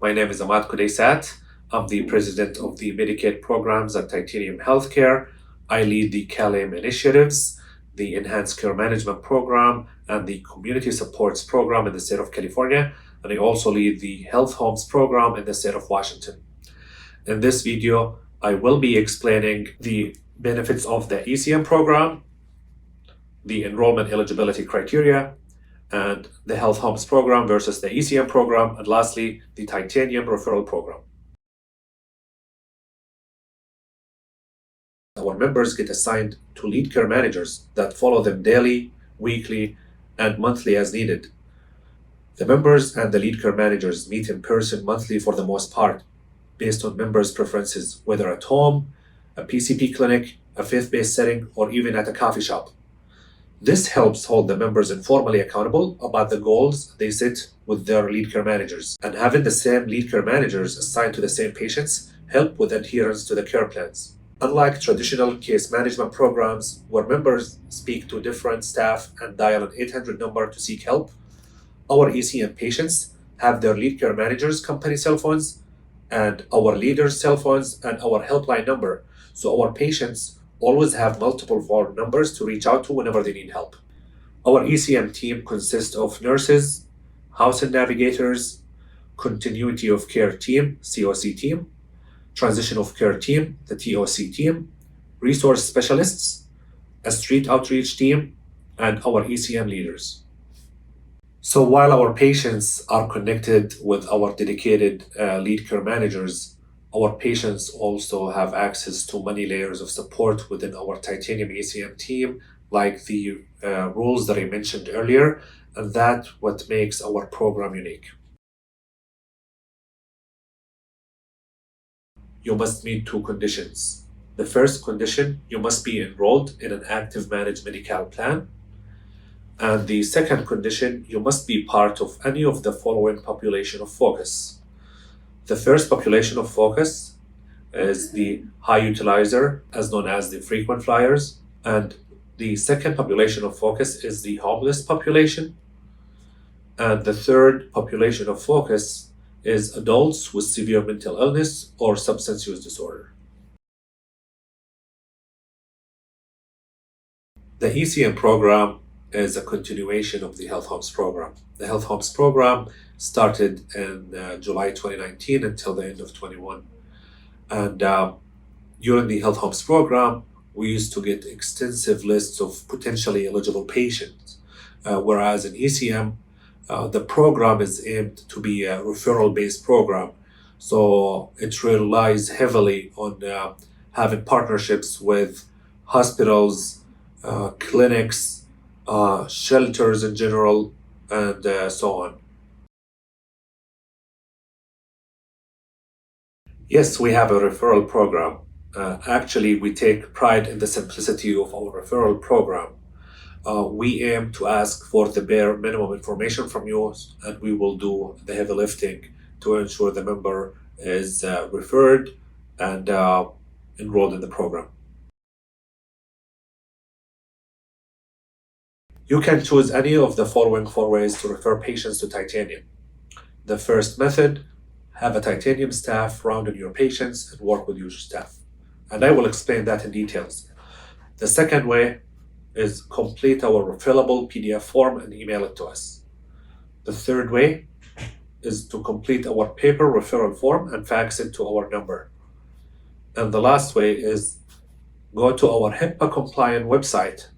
My name is Ahmad Qudaiesat. I'm the President of the Medicaid Programs at Titanium Healthcare. I lead the CalAIM initiatives, the Enhanced Care Management Program, and the Community Supports Program in the state of California. And I also lead the Health Homes Program in the state of Washington. In this video, I will be explaining the benefits of the ECM program, the enrollment eligibility criteria, and the Health Homes program versus the ECM program, and lastly, the Titanium referral program. Our members get assigned to lead care managers that follow them daily, weekly, and monthly as needed. The members and the lead care managers meet in person monthly for the most part, based on members' preferences, whether at home, a PCP clinic, a faith-based setting, or even at a coffee shop. This helps hold the members informally accountable about the goals they set with their lead care managers. And having the same lead care managers assigned to the same patients help with adherence to the care plans. Unlike traditional case management programs where members speak to different staff and dial an 800 number to seek help, our ECM patients have their lead care managers' company cell phones and our leaders' cell phones and our helpline number. So our patients always have multiple phone numbers to reach out to whenever they need help. Our ECM team consists of nurses, house and navigators, continuity of care team, COC team, transition of care team, the TOC team, resource specialists, a street outreach team, and our ECM leaders. So while our patients are connected with our dedicated lead care managers, our patients also have access to many layers of support within our Titanium ECM team, like the rules that I mentioned earlier, and that's what makes our program unique. You must meet two conditions. The first condition, you must be enrolled in an active managed Medi-Cal plan. And the second condition, you must be part of any of the following population of focus. The first population of focus is the high utilizer, as known as the frequent flyers. And the second population of focus is the homeless population. And the third population of focus is adults with severe mental illness or substance use disorder. The ECM program is a continuation of the Health Homes program. The Health Homes program started in July 2019 until the end of 21. And during the Health Homes program, we used to get extensive lists of potentially eligible patients, whereas in ECM, the program is aimed to be a referral-based program. So it relies heavily on having partnerships with hospitals, clinics, shelters in general, and so on. Yes, we have a referral program. Actually, we take pride in the simplicity of our referral program. We aim to ask for the bare minimum information from you, and we will do the heavy lifting to ensure the member is referred and enrolled in the program. You can choose any of the following 4 ways to refer patients to Titanium. The first method, have a Titanium staff round on your patients and work with your staff. And I will explain that in details. The second way is complete our refillable PDF form and email it to us. The third way is to complete our paper referral form and fax it to our number. And the last way is go to our HIPAA compliant website.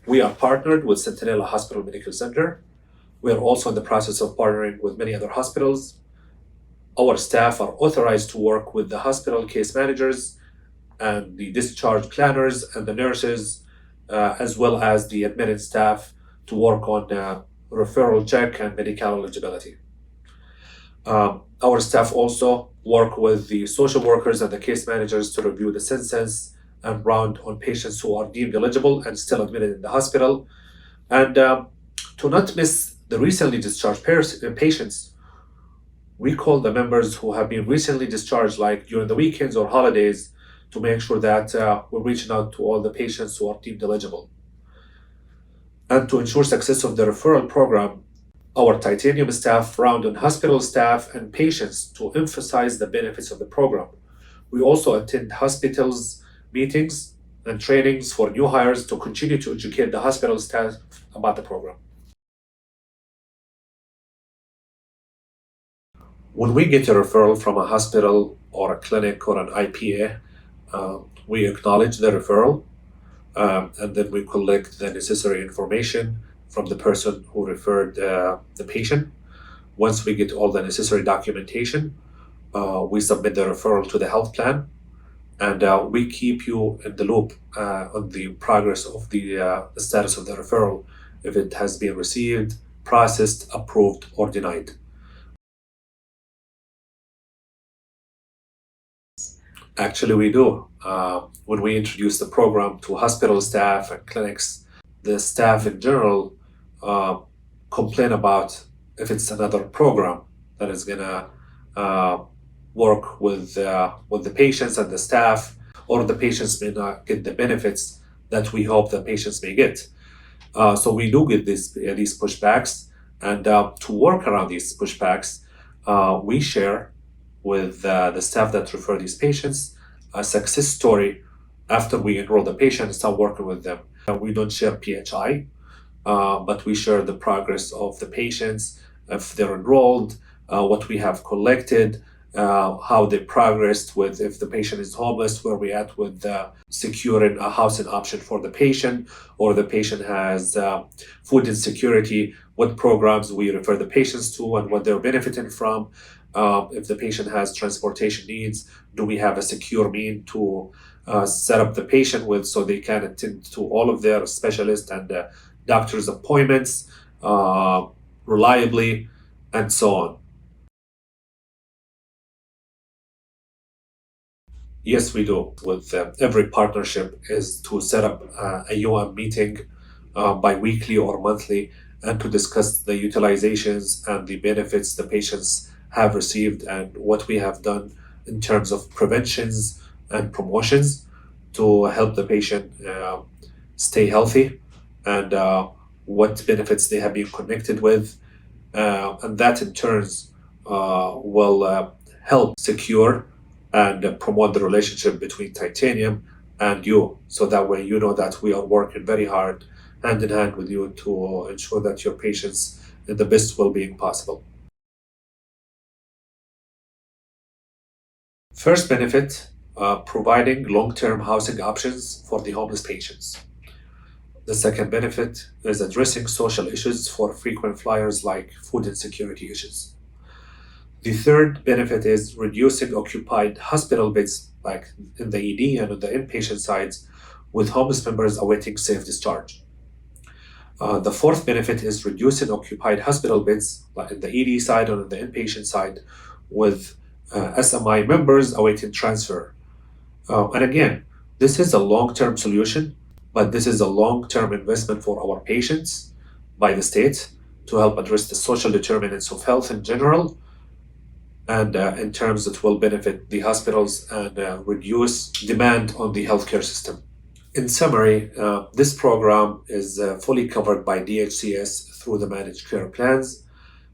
We are partnered with Centinela Hospital Medical Center. We are also in the process of partnering with many other hospitals. Our staff are authorized to work with the hospital case managers and the discharge planners and the nurses, as well as the admitted staff to work on referral check and Medi-Cal eligibility. Our staff also work with the social workers and the case managers to review the census and round on patients who are deemed eligible and still admitted in the hospital. And to not miss the recently discharged patients, we call the members who have been recently discharged, like during the weekends or holidays, to make sure that we're reaching out to all the patients who are deemed eligible. And to ensure success of the referral program, our titanium staff round on hospital staff and patients to emphasize the benefits of the program. We also attend hospitals meetings and trainings for new hires to continue to educate the hospital staff about the program. When we get a referral from a hospital or a clinic or an IPA, we acknowledge the referral, and then we collect the necessary information from the person who referred the patient. Once we get all the necessary documentation, we submit the referral to the health plan, and we keep you in the loop on the progress of the status of the referral, if it has been received, processed, approved, or denied. Actually, we do. When we introduce the program to hospital staff and clinics, the staff in general complain about if it's another program that is gonna work with the patients and the staff, or the patients may not get the benefits that we hope the patients may get. So we do get these pushbacks, and to work around these pushbacks, we share with the staff that refer these patients a success story after we enroll the patient and start working with them. We don't share PHI, but we share the progress of the patients, if they're enrolled, what we have collected, how they progressed with, if the patient is homeless, where we at with securing a housing option for the patient, or the patient has food insecurity, what programs we refer the patients to and what they're benefiting from. If the patient has transportation needs, do we have a secure mean to set up the patient with, so they can attend to all of their specialists and doctor's appointments reliably, and so on. Yes, we do. With every partnership is to set up a UM meeting bi-weekly or monthly, and to discuss the utilizations and the benefits the patients have received, and what we have done in terms of preventions and promotions to help the patient stay healthy, and what benefits they have been connected with, and that in turns will help secure and promote the relationship between Titanium and you, so that way you know that we are working very hard hand in hand with you to ensure that your patients in the best well-being possible. First benefit, providing long-term housing options for the homeless patients. The second benefit is addressing social issues for frequent flyers like food insecurity issues. The third benefit is reducing occupied hospital beds, like in the ED and on the inpatient sides, with homeless members awaiting safe discharge. The fourth benefit is reducing occupied hospital beds, like in the ED side or on the inpatient side, with SMI members awaiting transfer. And again, this is a long-term solution, but this is a long-term investment for our patients by the state to help address the social determinants of health in general, and in terms that will benefit the hospitals and reduce demand on the healthcare system. In summary, this program is fully covered by DHCS through the managed care plans.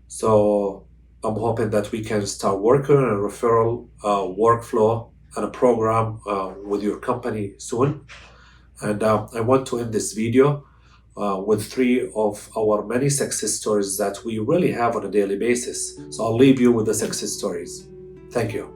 So I'm hoping that we can start working on a referral workflow and a program with your company soon. And I want to end this video with 3 of our many success stories that we really have on a daily basis. So I'll leave you with the success stories. Thank you.